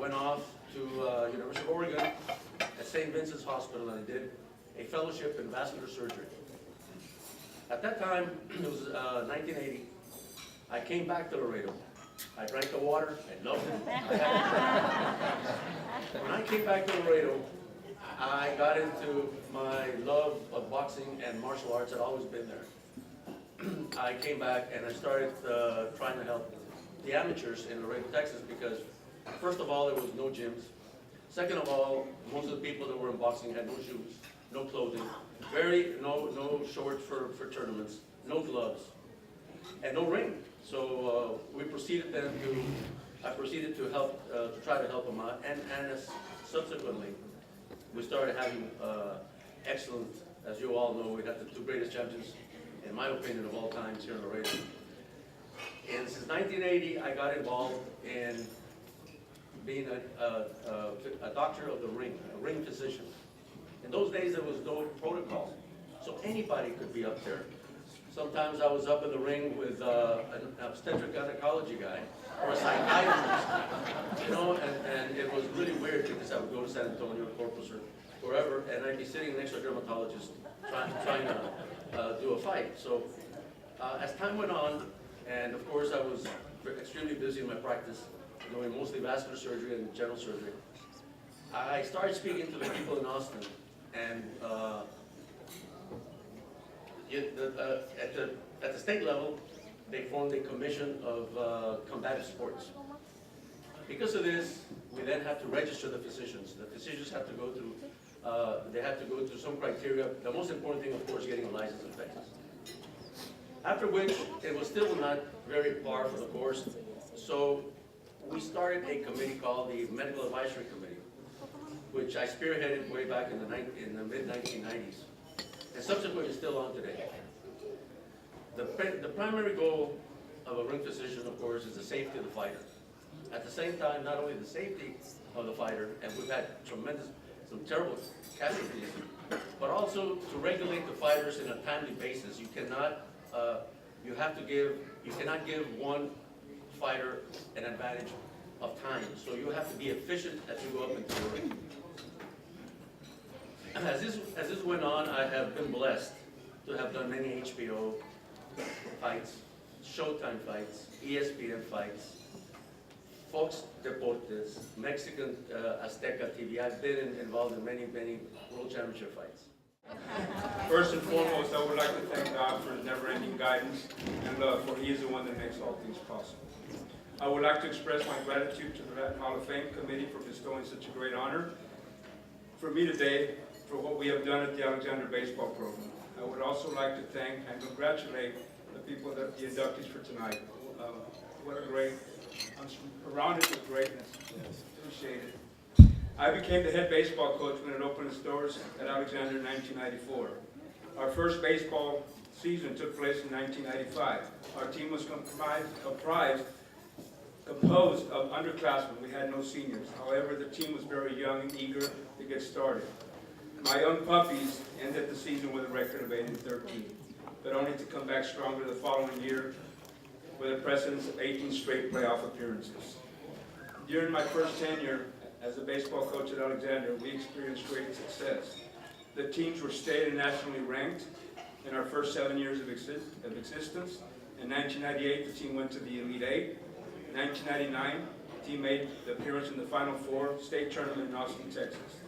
went off to University of Oregon at St. Vincent's Hospital, and I did a fellowship in vascular surgery. At that time, it was 1980, I came back to Laredo. I drank the water, I loved it. When I came back to Laredo, I got into my love of boxing and martial arts. Had always been there. I came back and I started trying to help the amateurs in Laredo, Texas, because first of all, there was no gyms. Second of all, most of the people that were in boxing had no shoes, no clothing, no shorts for tournaments, no gloves, and no ring. So I proceeded to help, to try to help them out, and subsequently, we started having excellent, as you all know, we had the two greatest champions, in my opinion, of all times here in Laredo. And since 1980, I got involved in being a doctor of the ring, a ring physician. In those days, there was no protocol, so anybody could be up there. Sometimes I was up in the ring with an obstetric gynecology guy or a psychiatrist, and it was really weird because I would go to San Antonio, Corpus, or wherever, and I'd be sitting next to a dermatologist trying to do a fight. So as time went on, and of course I was extremely busy in my practice, doing mostly vascular surgery and general surgery, I started speaking to the people in Austin, and at the state level, they formed a commission of combative sports. Because of this, we then have to register the physicians. The physicians have to go through, some criteria. The most important thing, of course, getting a license in Texas. After which, it was still not very par for the course, so we started a committee called the Medical Advisory Committee, which I spearheaded way back in the mid-1990s, and subsequently still on today. The primary goal of a ring physician, of course, is the safety of the fighter. At the same time, not only the safety of the fighter, and we've had some terrible casualties, but also to regulate the fighters in a timely basis. You cannot give one fighter an advantage of time. So you have to be efficient as you go up into the ring. As this went on, I have been blessed to have done many HBO fights, Showtime fights, ESPN fights, Fox Deportes, Mexican Azteca TV. I've been involved in many World Championship fights. First and foremost, I would like to thank God for His never-ending guidance and love, for He is the one that makes all things possible. I would like to express my gratitude to the Hall of Fame Committee for bestowing such a great honor for me today, for what we have done at the Alexander Baseball Program. I would also like to thank and congratulate the people, the inductees for tonight. What a great, I'm surrounded with greatness. Yes. Appreciate it. I became the head baseball coach when it opened its doors at Alexander in 1994. Our first baseball season took place in 1995. Our team was composed of underclassmen. We had no seniors. However, the team was very young and eager to get started. My young puppies ended the season with a record of 8-13, but only to come back stronger the following year with a precedence of 18 straight playoff appearances. During my first tenure as a baseball coach at Alexander, we experienced great success. The teams were state and nationally ranked in our first 7 years of existence. In 1998, the team went to the Elite Eight. In 1999, the team made the appearance in the Final Four state tournament in Austin, Texas.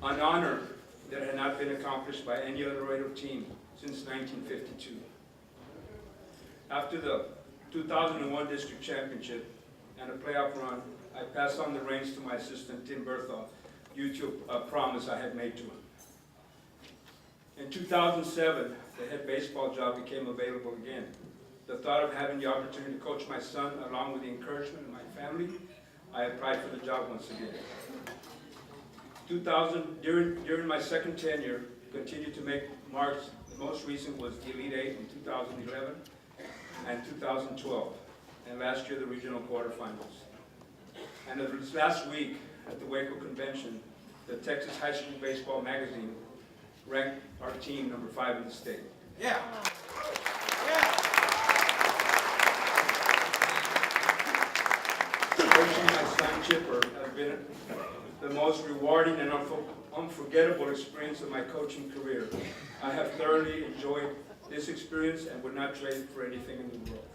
An honor that had not been accomplished by any other Laredo team since 1952. After the 2001 district championship and a playoff run, I passed on the reins to my assistant, Tim Bertha, due to a promise I had made to him. In 2007, the head baseball job became available again. The thought of having the opportunity to coach my son, along with the encouragement of my family, I applied for the job once again. During my second tenure, continued to make marks. The most recent was the Elite Eight in 2011 and 2012, and last year the regional quarterfinals. And this last week at the Waco Convention, the Texas High School Baseball Magazine ranked our team number 5 in the state. Yeah. Coaching my son Chipper has most rewarding and unforgettable experience of my coaching career. I have thoroughly enjoyed this experience and would not trade it for anything in the world.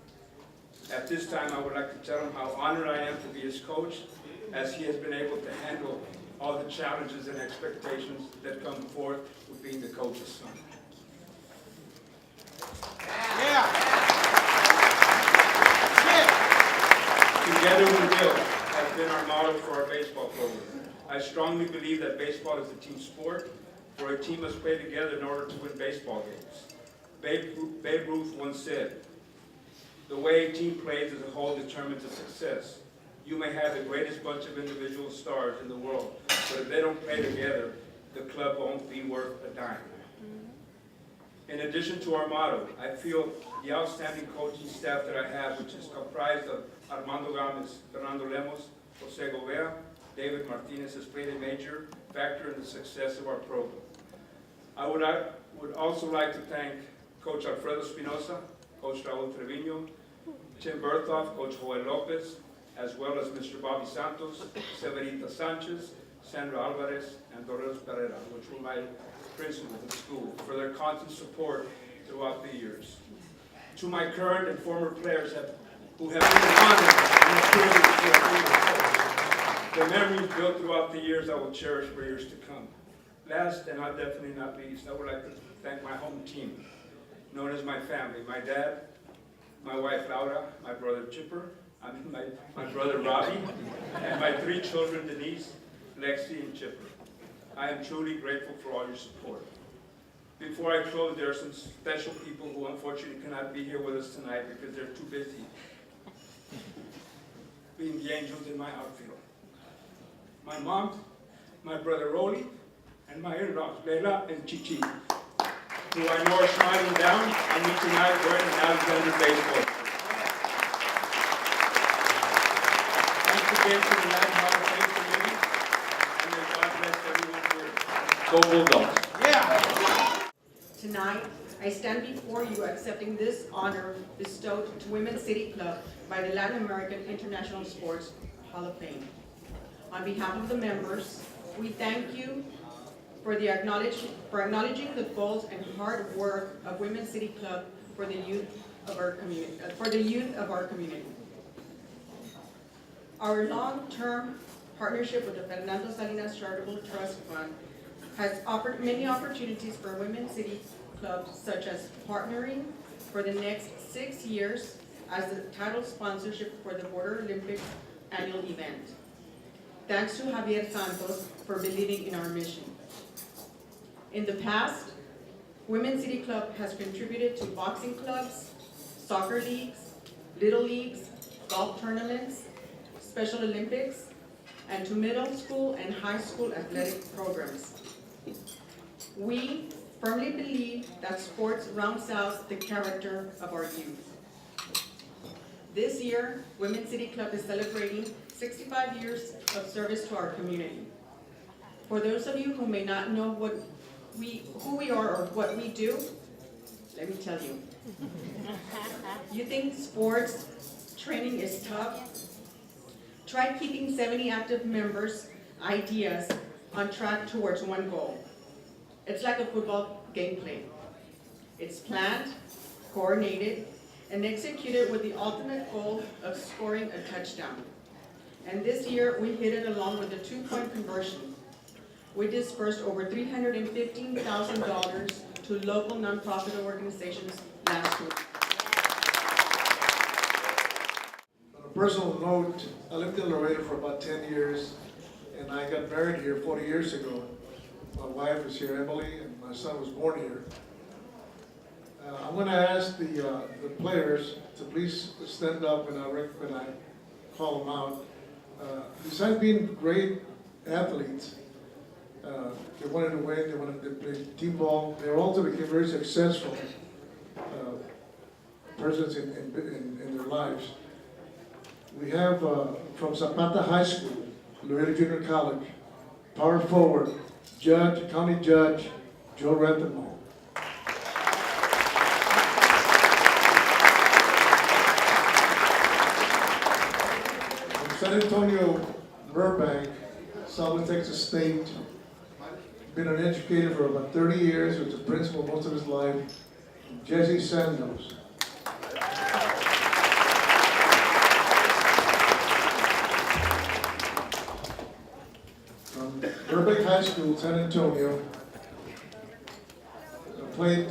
At this time, I would like to tell him how honored I am to be his coach, as he has been able to handle all the challenges and expectations that come forth with being the coach's son. Together we build has been our motto for our baseball program. I strongly believe that baseball is a team sport, for a team must play together in order to win baseball games. Babe Ruth once said, "The way a team plays as a whole determines its success. You may have the greatest bunch of individual stars in the world, but if they don't play together, the club won't be worth a dime." In addition to our motto, I feel the outstanding coaching staff that I have, which is comprised of Armando Gomez, Fernando Lemos, Jose Gobea, David Martinez as play major, factor in the success of our program. I would also like to thank Coach Alfredo Espinosa, Coach Raul Trevino, Tim Berthoff, Coach Joel Lopez, as well as Mr. Bobby Santos, Severita Sanchez, Sandra Alvarez, and Dolores Pereira, which were my principals in school, for their constant support throughout the years. To my current and former players who have been honored and privileged to be coach, the memories built throughout the years I will cherish for years to come. Last and definitely not least, I would like to thank my home team, known as my family, my dad, my wife Laura, my brother Chipper, my brother Robbie, and my 3 children, Denise, Lexi, and Chipper. I am truly grateful for all your support. Before I close, there are some special people who unfortunately cannot be here with us tonight because they're too busy being the angels in my outfield. My mom, my brother Rolly, and my in-laws, Leila and Chichi, who I know are smiling down on me tonight wearing an Alexander baseball. Thanks again to the Latin Hall of Fame committee, and may God bless everyone here. Go Bulldogs. Tonight, I stand before you accepting this honor bestowed to Women's City Club by the Latin American International Sports Hall of Fame. On behalf of the members, we thank you for acknowledging the goals and hard work of Women's City Club for the youth of our community. Our long-term partnership with the Fernando Salinas Charitable Trust Fund has offered many opportunities for Women's City Clubs, such as partnering for the next 6 years as the title sponsorship for the Border Olympic annual event. Thanks to Javier Santos for believing in our mission. In the past, Women's City Club has contributed to boxing clubs, soccer leagues, little leagues, golf tournaments, Special Olympics, and to middle school and high school athletic programs. We firmly believe that sports rounds out the character of our youth. This year, Women's City Club is celebrating 65 years of service to our community. For those of you who may not know who we are or what we do, let me tell you. You think sports training is tough? Try keeping 70 active members' ideas on track towards one goal. It's like a football gameplay. It's planned, coordinated, and executed with the ultimate goal of scoring a touchdown. And this year, we hit it along with the 2-point conversion. We dispersed over $315,000 to local nonprofit organizations last week. On a personal note, I lived in Laredo for about 10 years, and I got married here 40 years ago. My wife is here, Emily, and my son was born here. I'm going to ask the players to please stand up when I call them out. Besides being great athletes, they wanted to win, they wanted to play team ball. They also became very successful persons in their lives. We have from Zapata High School, Laredo Junior College, power forward, county judge, Joe Rethenmall. From San Antonio, Burbank, South Texas State. Been an educator for about 30 years, was a principal most of his life. Jesse Sandos. From Burbank High School, San Antonio. Played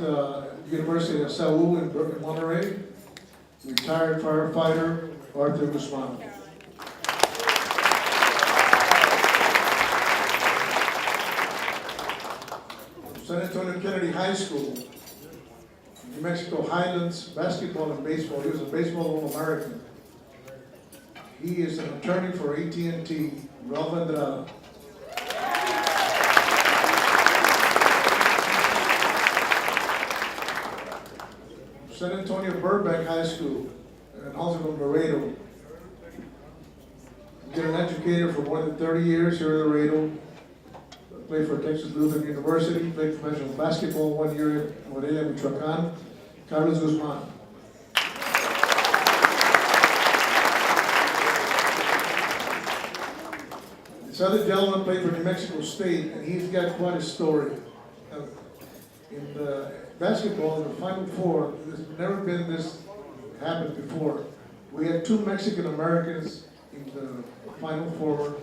University of Saul in Monterey. Retired firefighter Arthur Guzman. San Antonio Kennedy High School, New Mexico Highlands, basketball and baseball. He was a baseball All-American. He is an attorney for AT&T, Ralph Andrade. San Antonio Burbank High School, and also from Laredo. Been an educator for more than 30 years here in Laredo. Played for Texas Lutheran University, played professional basketball 1 year in Morelia, Michoacan. Carlos Guzman. This other gentleman played for New Mexico State, and he's got quite a story. In basketball, in the Final Four, there's never been this happened before. We had 2 Mexican Americans in the Final Four.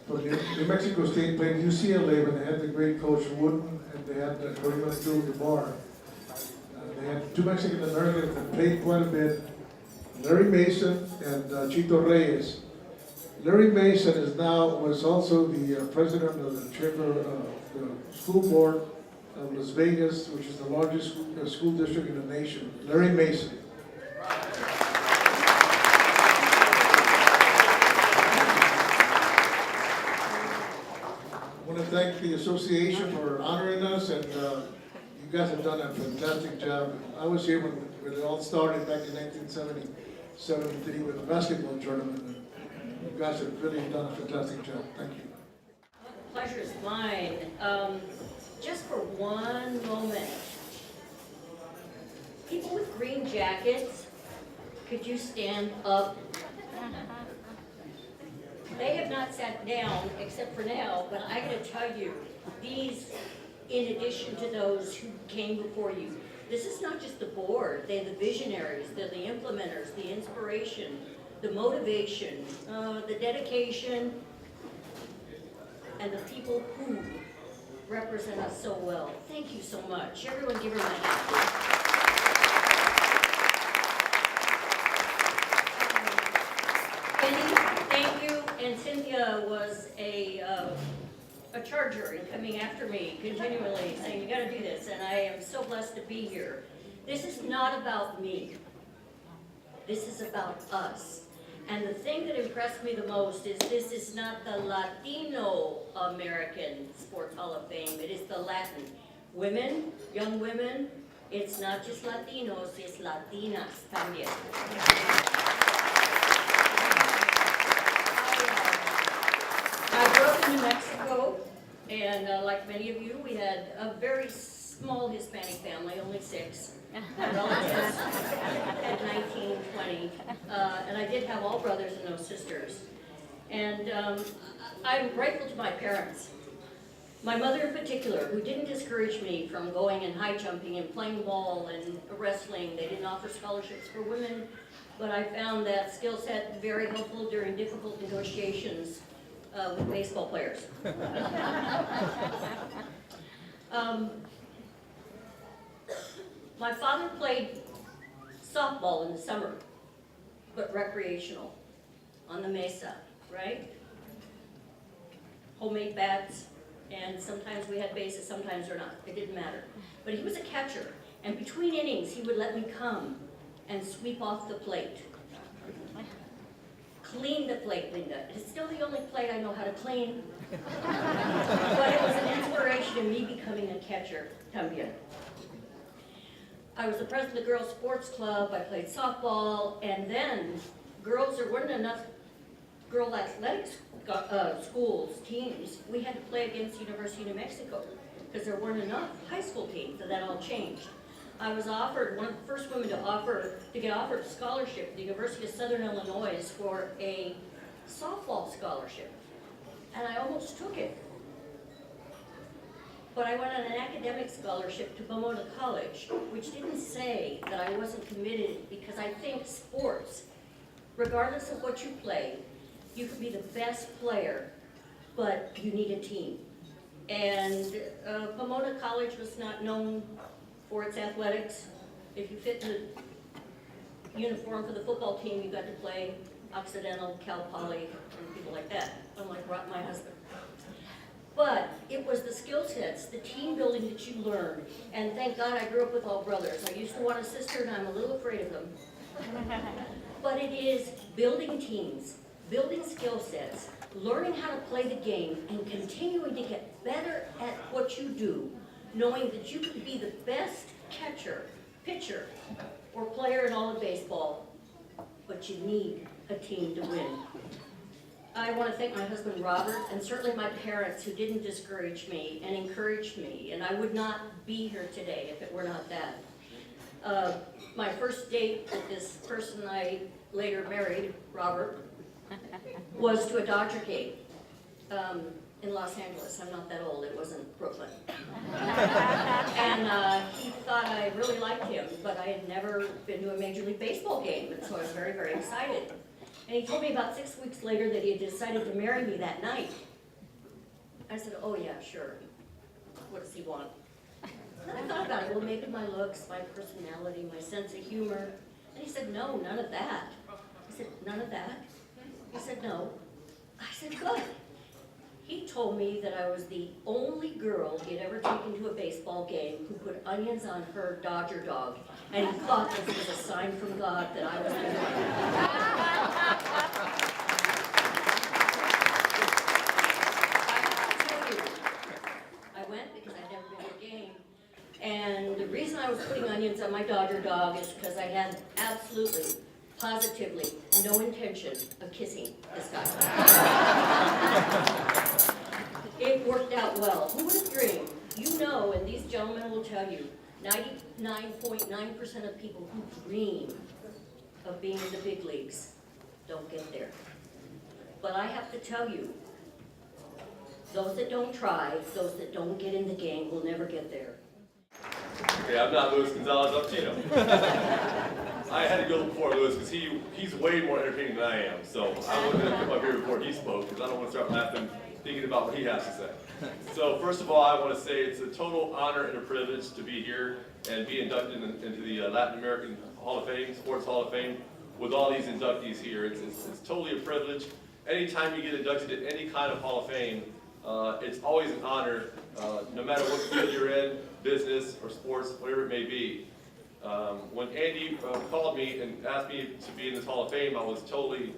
From New Mexico State played UCLA when they had the great coach Wooden, and they had Corino Bar. They had 2 Mexican Americans that played quite a bit, Larry Mason and Chito Reyes. Larry Mason was also the president of the chamber of the school board of Las Vegas, which is the largest school district in the nation. Larry Mason. I want to thank the association for honoring us, and you guys have done a fantastic job. I was here when it all started back in 1973 with the basketball tournament. And you guys have really done a fantastic job. Thank you. The pleasure is mine. Just for one moment, people with green jackets, could you stand up? They have not sat down except for now, but I gotta tell you, these, in addition to those who came before you, this is not just the board, they're the visionaries, they're the implementers, the inspiration, the motivation, the dedication, and the people who represent us so well. Thank you so much. Everyone give her a hand. Thank you, and Cynthia was a charger in coming after me continually, saying, you gotta do this, and I am so blessed to be here. This is not about me. This is about us. And the thing that impressed me the most is this is not the Latino American Sports Hall of Fame, it is the Latin. Women, young women, it's not just Latinos, it's Latinas también. I grew up in New Mexico, and like many of you, we had a very small Hispanic family, only 6 relatives at 19, 20, and I did have all brothers and no sisters. And I'm grateful to my parents. My mother in particular, who didn't discourage me from going and high jumping and playing ball and wrestling. They didn't offer scholarships for women, but I found that skill set very helpful during difficult negotiations with baseball players. My father played softball in the summer, but recreational, on the mesa, right? Homemade bats, and sometimes we had bases, sometimes or not, it didn't matter. But he was a catcher, and between innings, he would let me come and sweep off the plate. Clean the plate, Linda. It's still the only plate I know how to clean. But it was an inspiration in me becoming a catcher también. I was the president of the Girls Sports Club, I played softball, and then there weren't enough girl athletics schools, teams. We had to play against University of New Mexico because there weren't enough high school teams, so that all changed. I was offered, one of the first women to get offered a scholarship at the University of Southern Illinois for a softball scholarship. And I almost almost took it. But I went on an academic scholarship to Pomona College, which didn't say that I wasn't committed, because I think sports, regardless of what you play, you could be the best player, but you need a team. And Pomona College was not known for its athletics. If you fit the uniform for the football team, you got to play Occidental, Cal Poly, and people like that, unlike my husband. But it was the skill sets, the team building that you learn. And thank God I grew up with all brothers. I used to want a sister and I'm a little afraid of them. But it is building teams, building skill sets, learning how to play the game, and continuing to get better at what you do, knowing that you could be the best catcher, pitcher, or player in all of baseball, but you need a team to win. I want to thank my husband Robert, and certainly my parents, who didn't discourage me and encouraged me, and I would not be here today if it were not that. My first date with this person I later married, Robert, was to a Dodger game in Los Angeles. I'm not that old, it wasn't Brooklyn. And he thought I really liked him, but I had never been to a Major League Baseball game, and so I was very, very excited. And he told me about 6 weeks later that he had decided to marry me that night. I said, oh yeah, sure. What does he want? And I thought about it, well, maybe my looks, my personality, my sense of humor. And he said, no, none of that. I said, none of that? He said, no. I said, good. He told me that I was the only girl he had ever taken to a baseball game who put onions on her Dodger dog, and he thought this was a sign from God that I was the one. I tell you, I went because I'd never been to a game, and the reason I was putting onions on my Dodger dog is because I had absolutely, positively, no intention of kissing this guy. It worked out well. Who would have dreamed? You know, and these gentlemen will tell you, 99.9% of people who dream of being in the big leagues don't get there. But I have to tell you, those that don't try, those that don't get in the game will never get there. Okay, I'm not Luis Gonzalez, I'm Tino. I had to go before Luis because he's way more entertaining than I am. So I wasn't going to put my beer before he spoke because I don't want to start laughing thinking about what he has to say. So first of all, I want to say it's a total honor and a privilege to be here and be inducted into the Latin American Hall of Fame, Sports Hall of Fame, with all these inductees here. It's totally a privilege. Anytime you get inducted at any kind of Hall of Fame, it's always an honor, no matter what field you're in, business or sports, whatever it may be. When Andy called me and asked me to be in this Hall of Fame, I was totally,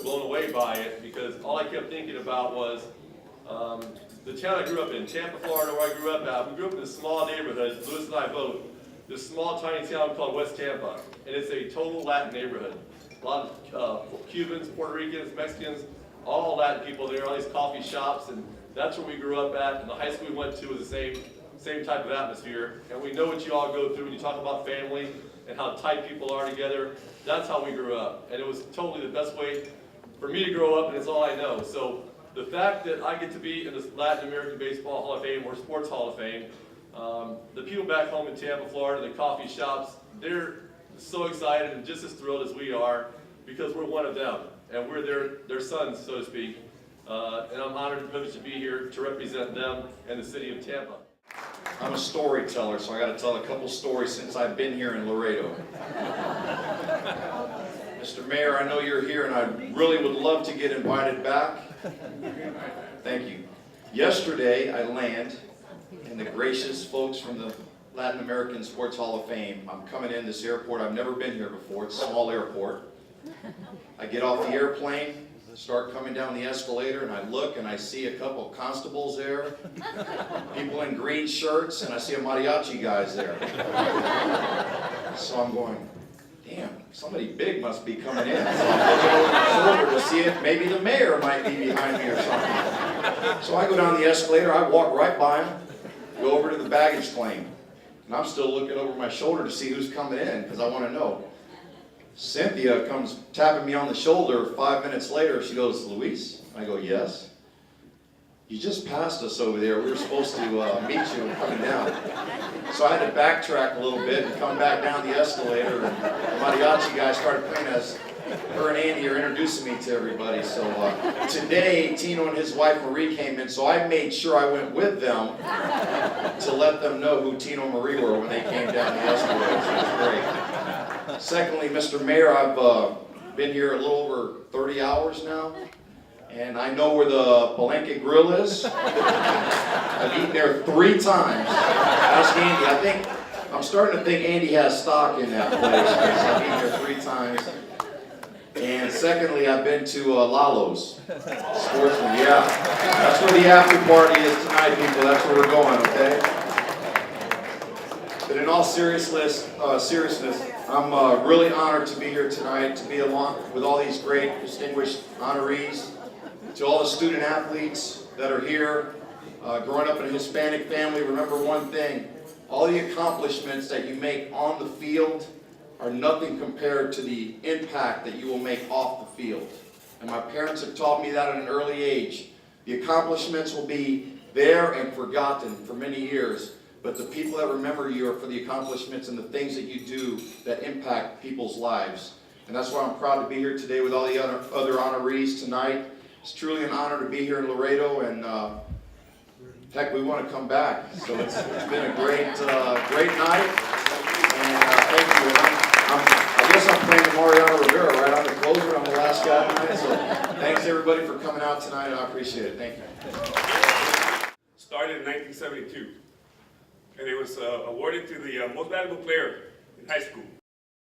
blown away by it because all I kept thinking about was the town I grew up in, Tampa, Florida, where I grew up at. We grew up in a small neighborhood, Louis and I both, this small tiny town called West Tampa, and it's a total Latin neighborhood. A lot of Cubans, Puerto Ricans, Mexicans, all Latin people there, all these coffee shops, and that's where we grew up at. And the high school we went to was the same type of atmosphere. And we know what you all go through when you talk about family and how tight people are together. That's how we grew up. And it was totally the best way for me to grow up, and it's all I know. So the fact that I get to be in this Latin American Baseball Hall of Fame or Sports Hall of Fame, the people back home in Tampa, Florida, the coffee shops, they're so excited and just as thrilled as we are because we're one of them. And we're their sons, so to speak. And I'm honored and privileged to be here to represent them and the city of Tampa. I'm a storyteller, so I got to tell a couple stories since I've been here in Laredo. Mr. Mayor, I know you're here, and I really would love to get invited back. Thank you. Yesterday, I land, and the gracious folks from the Latin American Sports Hall of Fame, I'm coming in this airport. I've never been here before. It's a small airport. I get off the airplane, start coming down the escalator, and I look and I see a couple of constables there, people in green shirts, and I see a mariachi guys there. So I'm going, damn, somebody big must be coming in. So I'm looking over my shoulder to see if maybe the mayor might be behind me or something. So I go down the escalator, I walk right by him, go over to the baggage claim, and I'm still looking over my shoulder to see who's coming in because I want to know. Cynthia comes tapping me on the shoulder 5 minutes later. She goes, Luis? I go, yes. you just passed us over there. We were supposed to meet you coming down. So I had to backtrack a little bit and come back down the escalator. And the mariachi guy started playing as her and Andy are introducing me to everybody. So today, Tino and his wife Marie came in, so I made sure I went with them to let them know who Tino and Marie were when they came down the escalator. So it was great. Secondly, Mr. Mayor, I've been here a little over 30 hours now, and I know where the Palenque Grill is. I've eaten there 3 times. Ask Andy. I'm starting to think Andy has stock in that place, because I've eaten there 3 times. And secondly, I've been to Lalo's Sportsman. Yeah, that's where the after party is tonight, people. That's where we're going, okay? But in all seriousness, I'm really honored to be here tonight, to be along with all these great, distinguished honorees, to all the student athletes that are here. Growing up in a Hispanic family, remember one thing: all the accomplishments that you make on the field are nothing compared to the impact that you will make off the field. And my parents have taught me that at an early age. The accomplishments will be there and forgotten for many years, but the people that remember you are for the accomplishments and the things that you do that impact people's lives. And that's why I'm proud to be here today with all the other honorees tonight. It's truly an honor to be here in Laredo, and heck, we want to come back. So it's been a great night, and thank you. I guess I'm playing Mariano Rivera right on the closer. I'm the last guy tonight, so thanks everybody for coming out tonight, and I appreciate it. Thank you. Started in 1972, and it was awarded to the most valuable player in high school.